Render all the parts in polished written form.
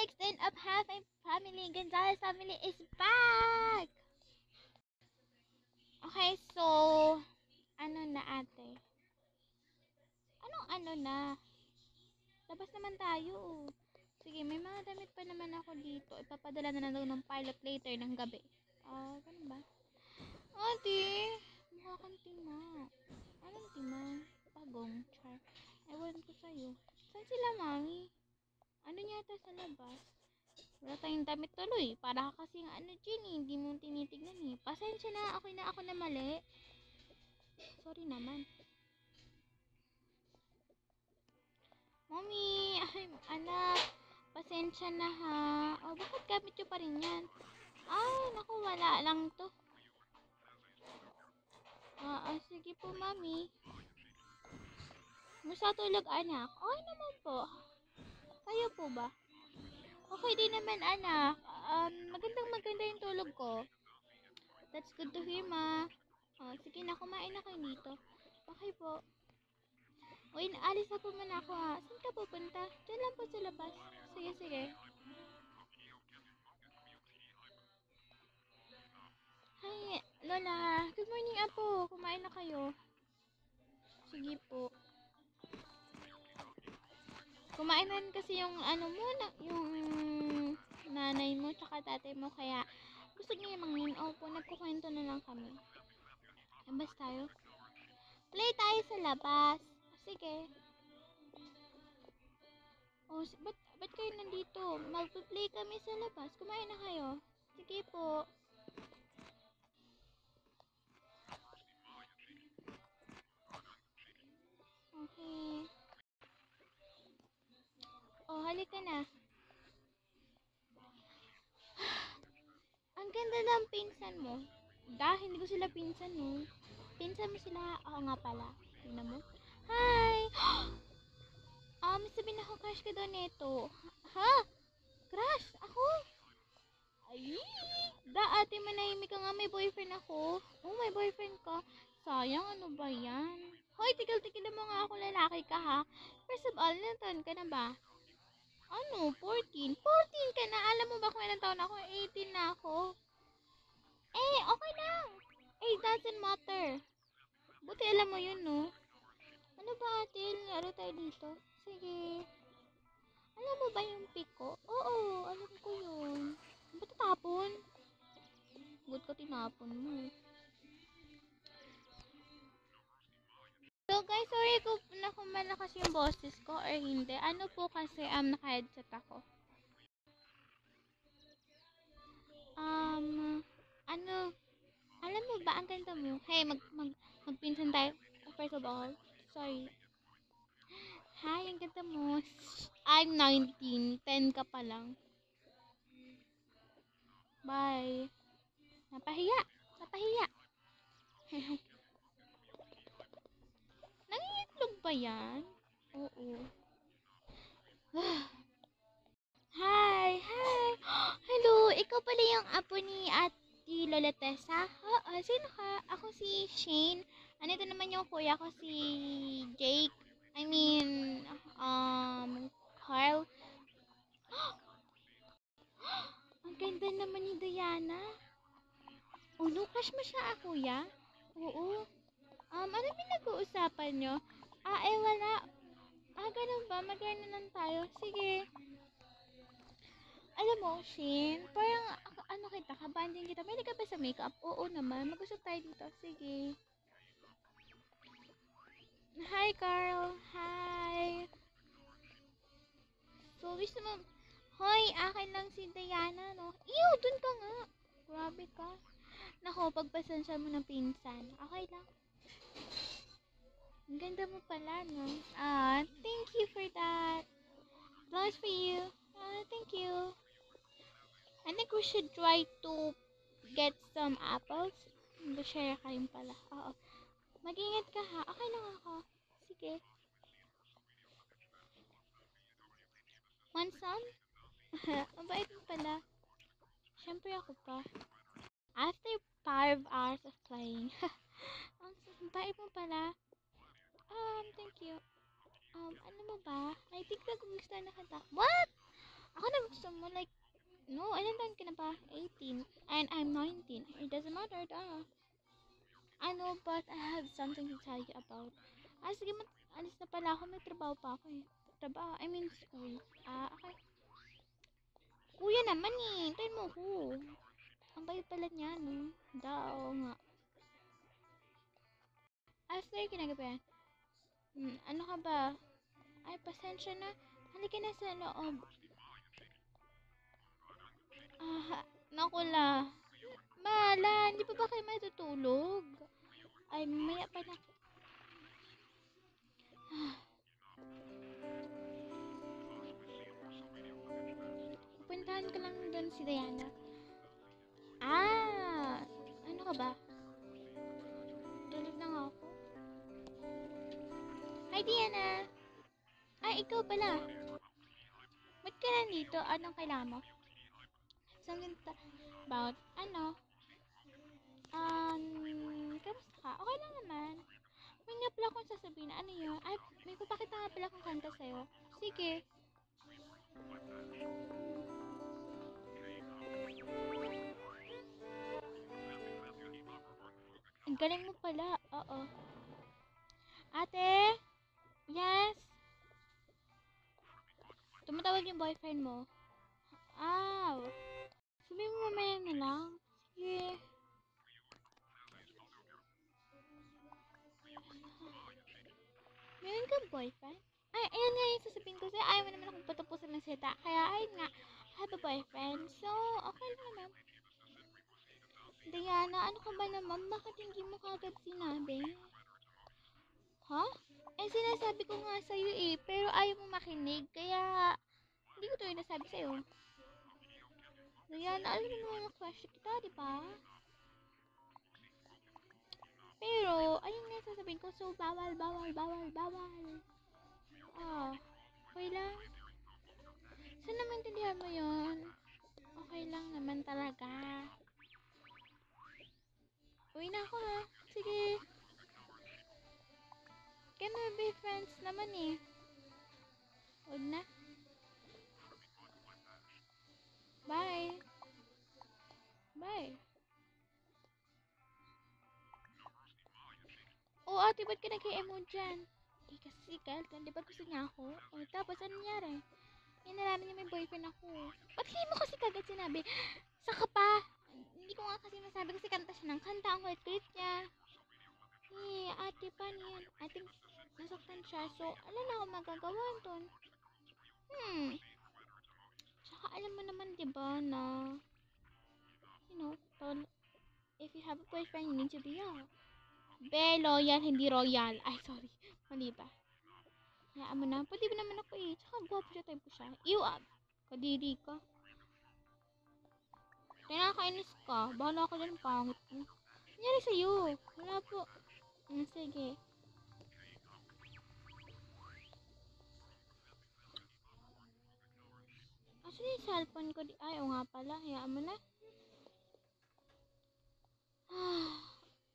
next end of half my family, Gonzalez family is back! Okay, so, ano na ate? Anong ano na? Labas naman tayo. Sige, may mga damit pa naman ako dito. Ipapadala na lang daw ng pilot later ng gabi. Ganun ba? Ate, mukha kang tima. Anong tima? Pagong, char. Ewan ko sa'yo. Saan sila, mami? Ano yata sa labas? Wala tayong damit tuloy. Para ka kasing ano dyan eh. Hindi mo tinitignan eh. Pasensya na. Ako na mali. Sorry naman. Mommy, ay, anak. Pasensya na ha. Bakit gamit nyo pa rin yan? Naku, wala lang to. Sige po, mami. Musta tulog, anak? Okay naman po. Kayo po ba? Okay din naman, anak. Maganda yung tulog ko. That's good to hear, ma. Sige na, kumain na kayo dito. Okay po. Uy, alis na po muna ako ha. Saan ka pupunta? Diyan lang po sa labas. Sige. Hi, Lola. Good morning, Apo. Kumain na kayo. Sige po. Kumain na rin kasi yung yung nanay mo tsaka tatay mo, kaya gusto niya mangin. Opo, nagkukwento na lang kami. Labas tayo. Play tayo sa labas. Sige. Ba't kayo nandito? Mag-play kami sa labas. Kumain na kayo. Sige po. Okay. Halika na. Ang ganda ng pinsan mo. Hindi ko sila pinsan mo. Pinsan mo sila. Ako nga pala. Tingnan mo. Hi! Sabihin ako, crush ka daw neto. Ha? Crush? Ako? Ay! Ate, manahimik ka nga. May boyfriend ako. May boyfriend ka. Sayang, ano ba yan? Hoy, tigil-tigil mo nga ako, lalaki ka ha. First of all, ilang taon ka na ba? 14? 14 ka na? Alam mo ba kung ilang taon ako? 18 na ako. Okay lang. Age doesn't matter. Buti alam mo yun, no? Ano ba, ate? Laro tayo dito. Sige. Alam mo ba yung pick ko? Oo, alam ko yun. Ba't tatapon? Good ko tinapon mo. So guys, sorry kung malakas yung boses ko or hindi. Ano po kasi naka-headset ako. Alam mo ba, ang ganda mo? Hey, magpinsan tayo. First of all, sorry. Hi, ang ganda mo. I'm 19. 10 ka pa lang. Bye. Napahiya. Nangingitlog ba yan? Oo. Hi. Hello, ikaw pala yung apo ni Ate Lola Tessa? Sino ka? Ako si Shane. Ito naman yung kuya ko, si Jake. Carl. Ang ganda naman ni Diana. No, crush mo siya, kuya? Oo. Ano pinag-uusapan nyo? Wala. Ganun ba? Mag-ano lang tayo. Sige. Alam mo, Shin, parang, kita, kabanding kita. May ka ba sa makeup? Oo naman. Mag-usap tayo dito. Sige. Hi, Carl. Hi. So, gusto mo, hoy, akin lang si Diana, no? Ew, dun ka nga. Grabe ka. Nako, pagpasensya mo ng pinsan. Okay lang. Ang ganda mo pala, no? Thank you for that. Flowers for you. Thank you. I think we should try to get some apples. Mag-share ka rin pala. Oo. Mag-ingat ka ha. Okay lang ako. Sige. Want some? Mabait mo pala. Siyempre ako pa. After 5 hours of playing. Ang bait mo pala. Thank you. Ano mo ba? I think nagugustuhan na kita. What? Ako nagustuhan mo? like, no, ilan taon ka na ba? 18. And I'm 19. It doesn't matter, duh. I know, but I have something to tell you about. Ah, sige, alis na pala ako. May trabaho pa ako eh. Trabaho, I mean school. Ah, okay. Kuya naman eh. Hintayin mo ko. Ang bayo pala niya, no? Oo nga. After kinagabi, ano ka ba? Ay, pasensya na. Halika na sa loob. Ah, naku la. Mala, hindi pa ba kayo matutulog? Ay, mamaya pa na. Puntahan ko lang doon si Diana. Ah, ano ka ba? Tulog na nga ako. Hi, Diana. Ay, ikaw pala. Ba't ka nandito? Anong kailangan mo? Something about, ano? Kamusta ka? Okay lang naman. May nga pala akong sasabihin. Ano yun? Ay, may papakita nga pala akong kanta sa'yo. Sige. Ang galing mo pala. Oo. Ate? Yes? Tumatawag yung boyfriend mo. Ah. Sabihin mo mamaya na lang. Sige. Meron kang boyfriend? Ay, ayan nga yung sasabihin ko sa'yo. Ayaw mo naman akong patapusin ng seta. Kaya, ayun nga. I have a boyfriend. So, okay lang naman. Diana, ano ka ba naman? Bakit hindi mo kagad sinabi? Ha? Eh, sinasabi ko nga sa'yo eh. Pero ayaw mo makinig. Kaya, hindi ko to yung nasabi sa'yo. Diana, alam mo naman ang crush kita, di ba? Pero, ayun nga sasabihin ko. So, bawal, bawal, bawal, bawal. Ah, okay lang. Sana maintindihan mo yun. Okay lang naman talaga. Uwi na ako ha. Sige. Can we be friends naman eh. Huwag na. Bye. Bye. Oo ate, ba't ka nag-i-emo dyan? Eh kasi girlfriend, di ba gusto niya ako? O tapos ano nangyari? Eh nalaman niya may boyfriend ako. Ba't hindi mo kasi kagad sinabi? Saka pa! Hindi ko nga kasi nasabi kasi kanta siya ng kanta. Ang kulit-kulit niya. Eh ate, paano yan? I think nasaktan siya. So, ano na ako magagawa doon? Tsaka alam mo naman, di ba, na, you know, if you have a boyfriend, you need to be loyal, hindi royal. Ay, sorry. Mali ba? Hayaan mo na. Pwede ba naman ako eh. Tsaka gwapo siya, type ko siya. Ew, kadiri ka. Kinakainis ka. Bahala ka dyan, pangit mo. Nangyari sa'yo. Wala po. Sige. Asan yung cellphone ko? Ay, o nga pala. Hayaan mo na.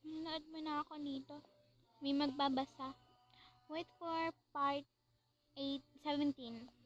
Nanood mo na ako dito. May magbabasa. Wait for part 17.